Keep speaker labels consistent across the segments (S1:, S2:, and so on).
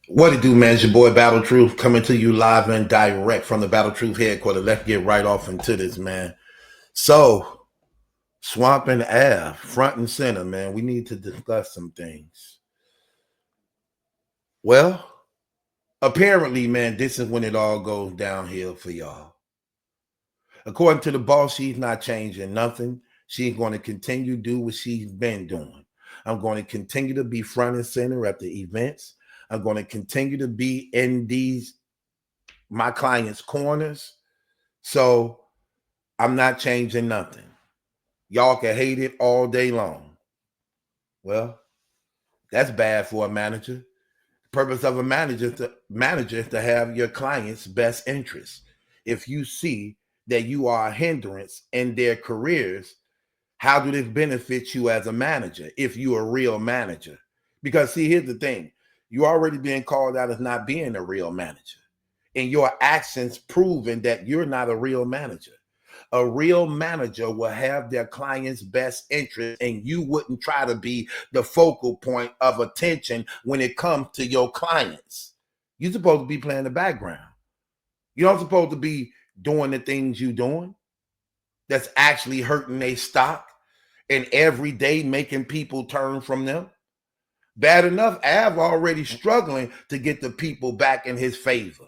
S1: What it do, man? It's your boy Battle Truth coming to you live and direct from the Battle Truth headquarters. Let's get right off into this, man. So, Swamp and Ave, front and center, man. We need to discuss some things. Well, apparently, man, this is when it all goes downhill for y'all. According to the boss, she's not changing nothing. She's going to continue to do what she's been doing. I'm going to continue to be front and center at the events. I'm going to continue to be in my clients' corners. So I'm not changing nothing. Y'all can hate it all day long. Well, that's bad for a manager. The purpose of a manager is to have your client's best interest. If you see that you are a hindrance in their careers, how do this benefit you as a manager if you're a real manager? Because see, here's the thing. You're already being called out as not being a real manager. And your actions proving that you're not a real manager. A real manager will have their client's best interest, and you wouldn't try to be the focal point of attention when it comes to your clients. You're supposed to be playing the background. You're not supposed to be doing the things you're doing that's actually hurting their stock and every day making people turn from them. Bad enough, Av already struggling to get the people back in his favor,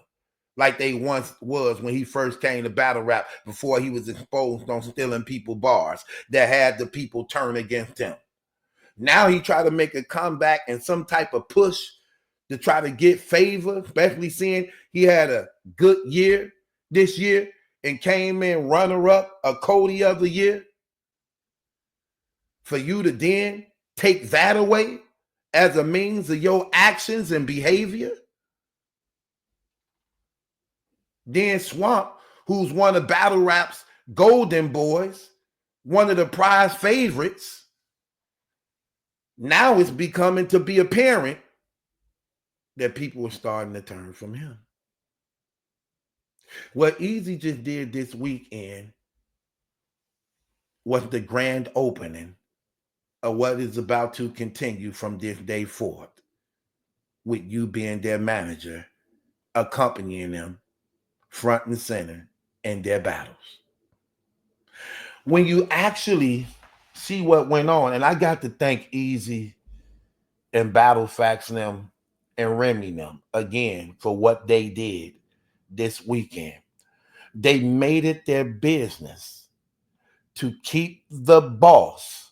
S1: like they once was when he first came to battle rap before he was exposed on stealing people bars that had the people turn against him. Now he tried to make a comeback and some type of push to try to get favor, especially seeing he had a good year this year and came in runner-up a Cody of the year. For you to then take that away as a means of your actions and behavior. Then Swamp, who's one of battle rap's golden boys, one of the prize favorites, now it's becoming to be apparent that people are starting to turn from him. What Easy just did this weekend was the grand opening of what is about to continue from this day forth, with you being their manager, accompanying them front and center in their battles. When you actually see what went on, and I got to thank Easy and Battle Facts them and Remy them again for what they did this weekend. They made it their business to keep the boss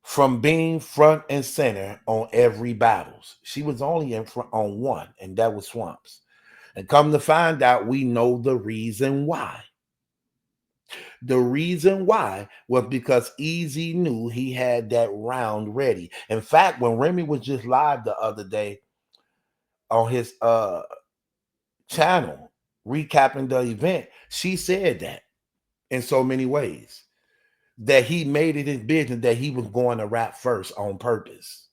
S1: from being front and center on every battles. She was only in front on one, and that was Swamps. And come to find out, we know the reason why. The reason why was because Easy knew he had that round ready. In fact, when Remy was just live the other day on his channel recapping the event, she said that in so many ways, that he made it his business that he was going to rap first on purpose,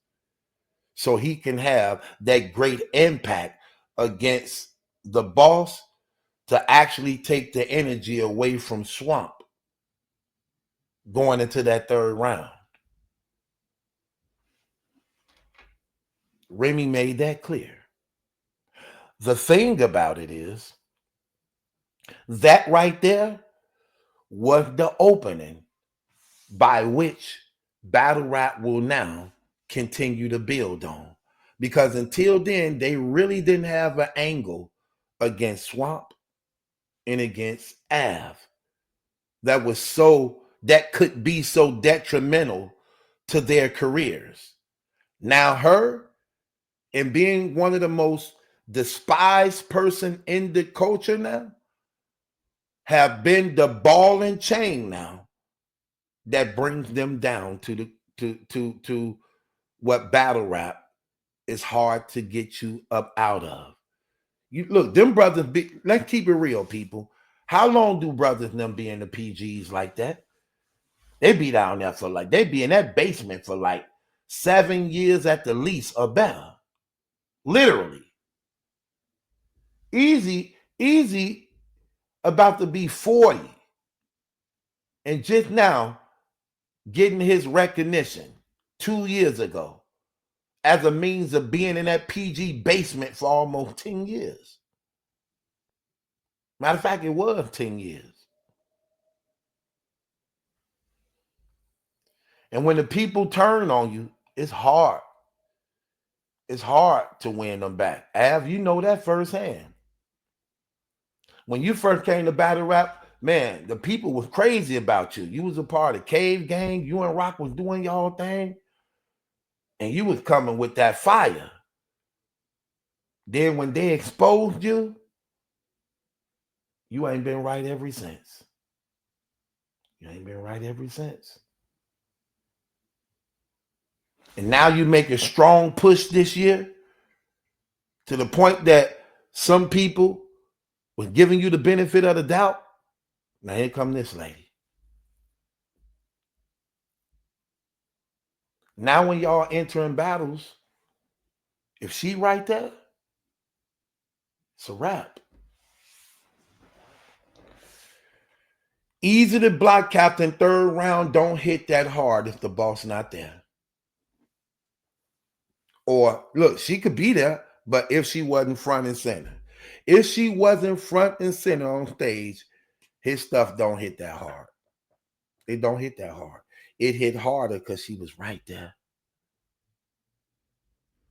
S1: so he can have that great impact against the boss to actually take the energy away from Swamp going into that third round. Remy made that clear. The thing about it is that right there was the opening by which battle rap will now continue to build on. Because until then, they really didn't have an angle against Swamp and against Av that could be so detrimental to their careers. Now her, and being one of the most despised person in the culture now, have been the ball and chain now that brings them down to what battle rap is hard to get you up out of. You look, them brothers let's keep it real, people. How long do brothers and them be in the PGs like that? They be down there for they be in that basement for 7 years at the least or better. Literally. Easy about to be 40. And just now getting his recognition 2 years ago as a means of being in that PG basement for almost 10 years. Matter of fact, it was 10 years. And when the people turn on you, it's hard. It's hard to win them back. Av, you know that firsthand. When you first came to battle rap, man, the people was crazy about you. You was a part of Cave Gang. You and Rock was doing y'all thing. And you was coming with that fire. Then when they exposed you, you ain't been right ever since. You ain't been right ever since. And now you make a strong push this year to the point that some people was giving you the benefit of the doubt. Now here come this lady. Now when y'all entering battles, if she right there, it's a wrap. Easy to block, Captain. Third round, don't hit that hard if the boss not there. Or look, she could be there, but if she wasn't front and center. If she wasn't front and center on stage, his stuff don't hit that hard. It don't hit that hard. It hit harder because she was right there.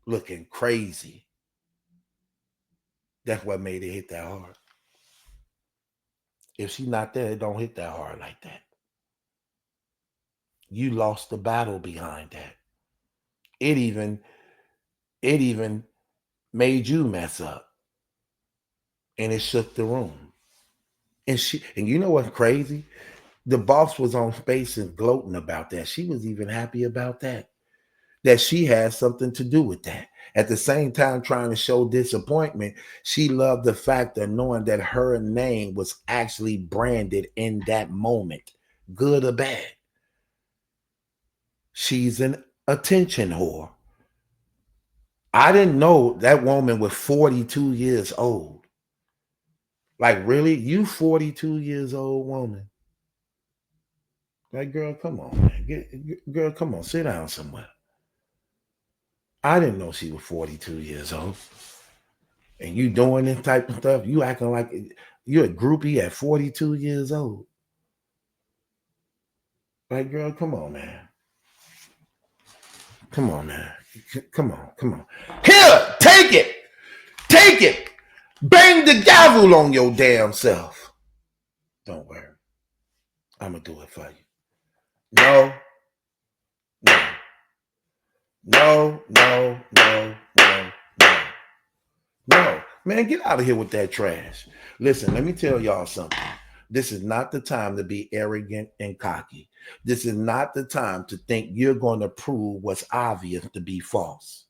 S1: Looking crazy. That's what made it hit that hard. If she's not there, it don't hit that hard like that. You lost the battle behind that. It even made you mess up. And it shook the room. And you know what's crazy? The boss was on Space and gloating about that. She was even happy about that. That she had something to do with that. At the same time, trying to show disappointment, she loved the fact of knowing that her name was actually branded in that moment, good or bad. She's an attention whore. I didn't know that woman was 42 years old. Like, really? You 42 years old woman? Like, girl, come on, man. Girl, come on, sit down somewhere. I didn't know she was 42 years old. And you doing this type of stuff, you acting like you're a groupie at 42 years old. Like, girl, come on, man. Come on, man. Come on. Here, take it. Take it. Bang the gavel on your damn self. Don't worry. I'm going to do it for you. No. Man, get out of here with that trash. Listen, let me tell y'all something. This is not the time to be arrogant and cocky. This is not the time to think you're going to prove what's obvious to be false.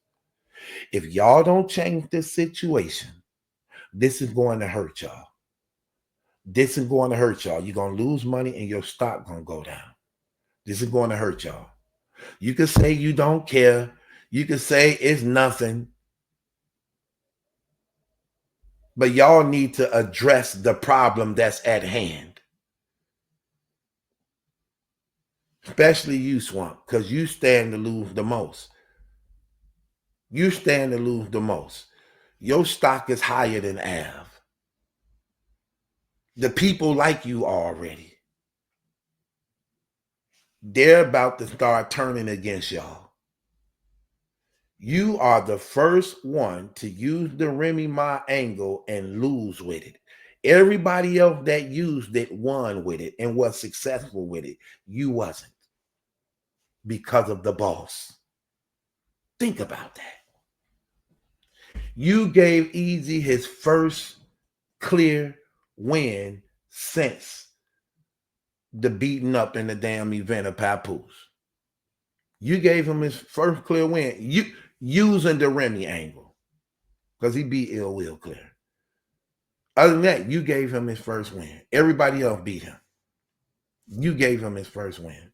S1: If y'all don't change this situation, this is going to hurt y'all. This is going to hurt y'all. You're going to lose money and your stock going to go down. This is going to hurt y'all. You can say you don't care. You can say it's nothing. But y'all need to address the problem that's at hand. Especially you, Swamp, because you stand to lose the most. You stand to lose the most. Your stock is higher than Av. The people like you already. They're about to start turning against y'all. You are the first one to use the Remy Ma angle and lose with it. Everybody else that used it won with it and was successful with it. You wasn't. Because of the boss. Think about that. You gave Easy his first clear win since the beating up in the damn event of Papoose. You gave him his first clear win. You using the Remy angle. Because he beat Ill Will clear. Other than that, you gave him his first win. Everybody else beat him. You gave him his first win.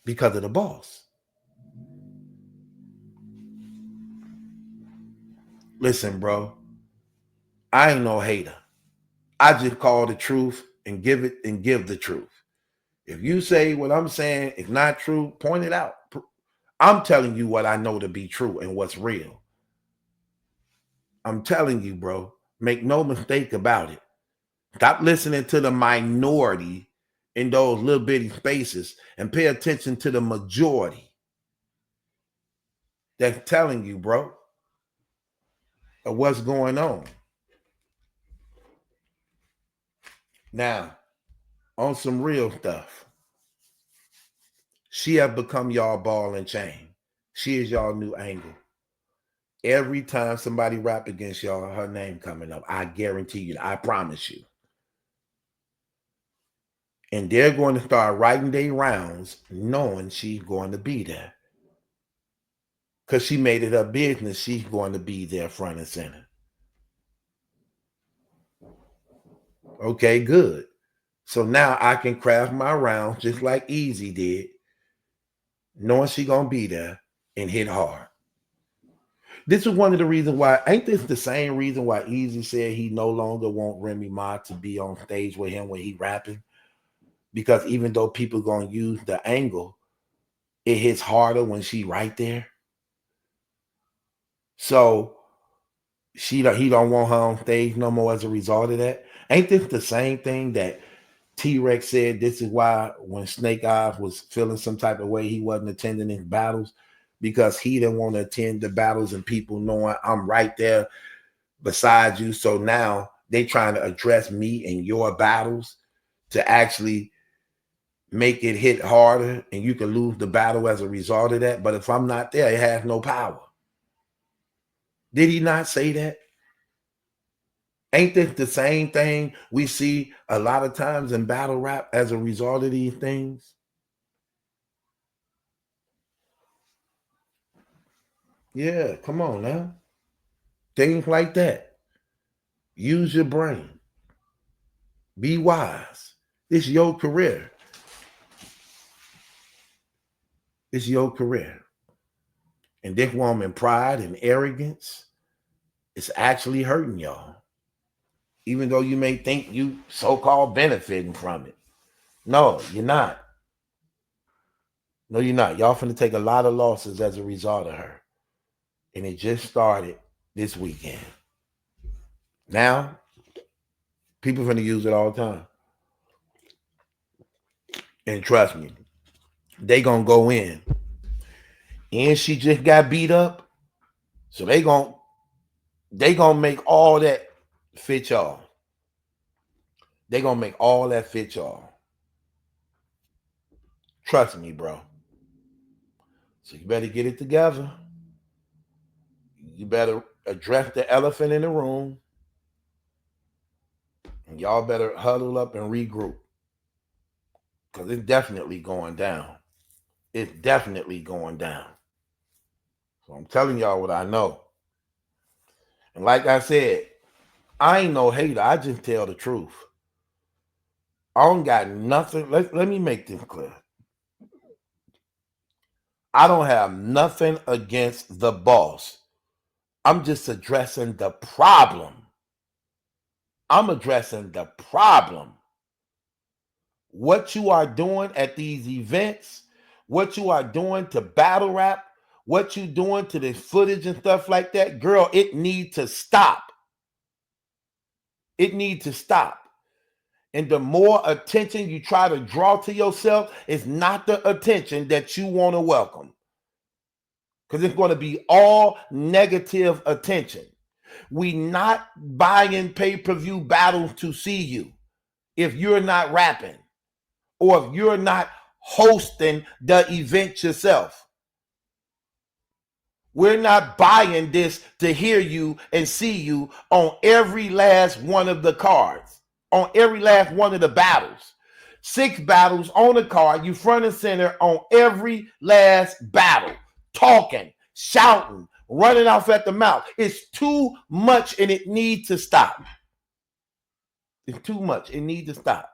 S1: Because of the boss. Listen, bro. I ain't no hater. I just call the truth and give the truth. If you say what I'm saying is not true, point it out. I'm telling you what I know to be true and what's real. I'm telling you, bro, make no mistake about it. Stop listening to the minority in those little bitty spaces and pay attention to the majority that's telling you, bro, of what's going on. Now, on some real stuff, she have become y'all ball and chain. She is y'all new angle. Every time somebody rap against y'all, her name coming up. I guarantee you. I promise you. And they're going to start writing their rounds knowing she's going to be there. Because she made it her business. She's going to be there front and center. Okay, good. So now I can craft my rounds just like Easy did, knowing she going to be there and hit hard. This is one of the reasons why, ain't this the same reason why Easy said he no longer want Remy Ma to be on stage with him when he rapping? Because even though people going to use the angle, it hits harder when she right there. So he don't want her on stage no more as a result of that. Ain't this the same thing that T-Rex said? This is why when Snake Eyes was feeling some type of way, he wasn't attending his battles, because he didn't want to attend the battles and people knowing I'm right there beside you. So now they trying to address me in your battles to actually make it hit harder, and you can lose the battle as a result of that. But if I'm not there, it has no power. Did he not say that? Ain't this the same thing we see a lot of times in battle rap as a result of these things? Yeah, come on now. Things like that. Use your brain. Be wise. It's your career. It's your career. And this woman pride and arrogance is actually hurting y'all. Even though you may think you so-called benefiting from it. No, you're not. No, you're not. Y'all finna take a lot of losses as a result of her. And it just started this weekend. Now, people finna use it all the time. And trust me, they gonna go in. And she just got beat up. So they gonna make all that fit y'all. They gonna make all that fit y'all. Trust me, bro. So you better get it together. You better address the elephant in the room. And y'all better huddle up and regroup. Because it's definitely going down. It's definitely going down. So I'm telling y'all what I know. And like I said, I ain't no hater. I just tell the truth. I don't got nothing. Let me make this clear. I don't have nothing against the boss. I'm just addressing the problem. I'm addressing the problem. What you are doing at these events, what you are doing to battle rap, what you doing to this footage and stuff like that, girl, it needs to stop. It needs to stop. And the more attention you try to draw to yourself, it's not the attention that you want to welcome. Because it's going to be all negative attention. We not buying pay-per-view battles to see you if you're not rapping or if you're not hosting the event yourself. We're not buying this to hear you and see you on every last one of the cards, on every last one of the battles. 6 battles on the card, you front and center on every last battle, talking, shouting, running off at the mouth. It's too much and it needs to stop. It's too much. It needs to stop.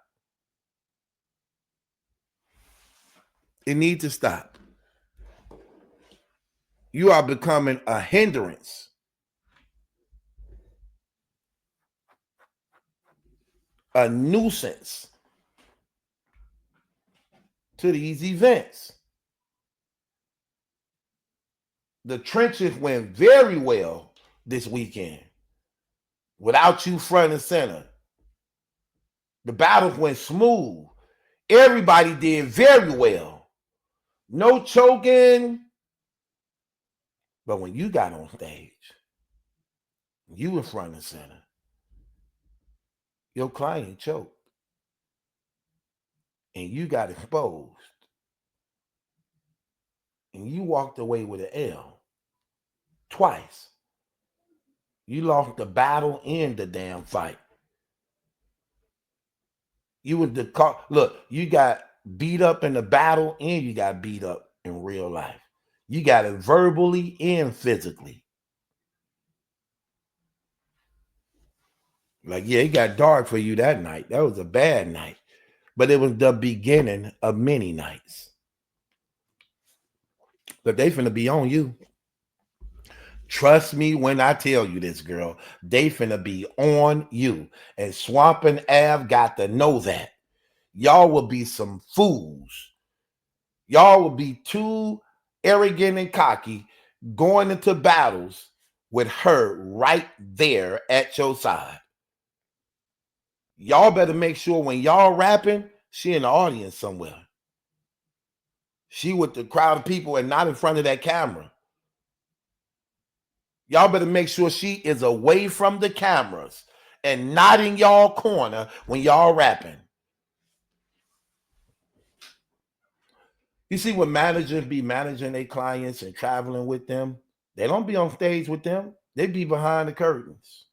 S1: It needs to stop. You are becoming a hindrance. A nuisance to these events. The trenches went very well this weekend without you front and center. The battles went smooth. Everybody did very well. No choking. But when you got on stage, you in front and center, your client choked. And you got exposed. And you walked away with an L twice. You lost the battle and the damn fight. You was the car. Look, you got beat up in the battle and you got beat up in real life. You got it verbally and physically. Like, yeah, it got dark for you that night. That was a bad night. But it was the beginning of many nights. But they finna be on you. Trust me when I tell you this, girl. They finna be on you. And Swamp and Ave got to know that. Y'all will be some fools. Y'all will be too arrogant and cocky going into battles with her right there at your side. Y'all better make sure when y'all rapping, she in the audience somewhere. She with the crowd of people and not in front of that camera. Y'all better make sure she is away from the cameras and not in y'all corner when y'all rapping. You see when managers be managing their clients and traveling with them, they don't be on stage with them. They be behind the curtains.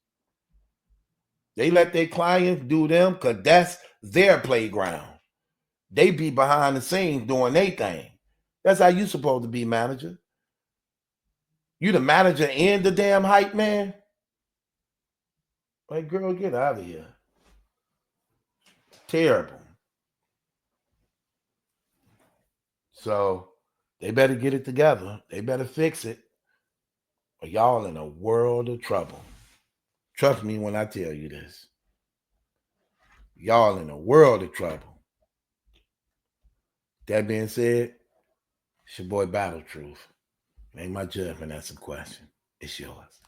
S1: They let their clients do them because that's their playground. They be behind the scenes doing their thing. That's how you supposed to be, manager. You the manager and the damn hype man? Like, girl, get out of here. Terrible. So they better get it together. They better fix it. Or y'all in a world of trouble. Trust me when I tell you this. Y'all in a world of trouble. That being said, it's your boy Battle Truth. Ain't my judgment, that's a question. It's yours.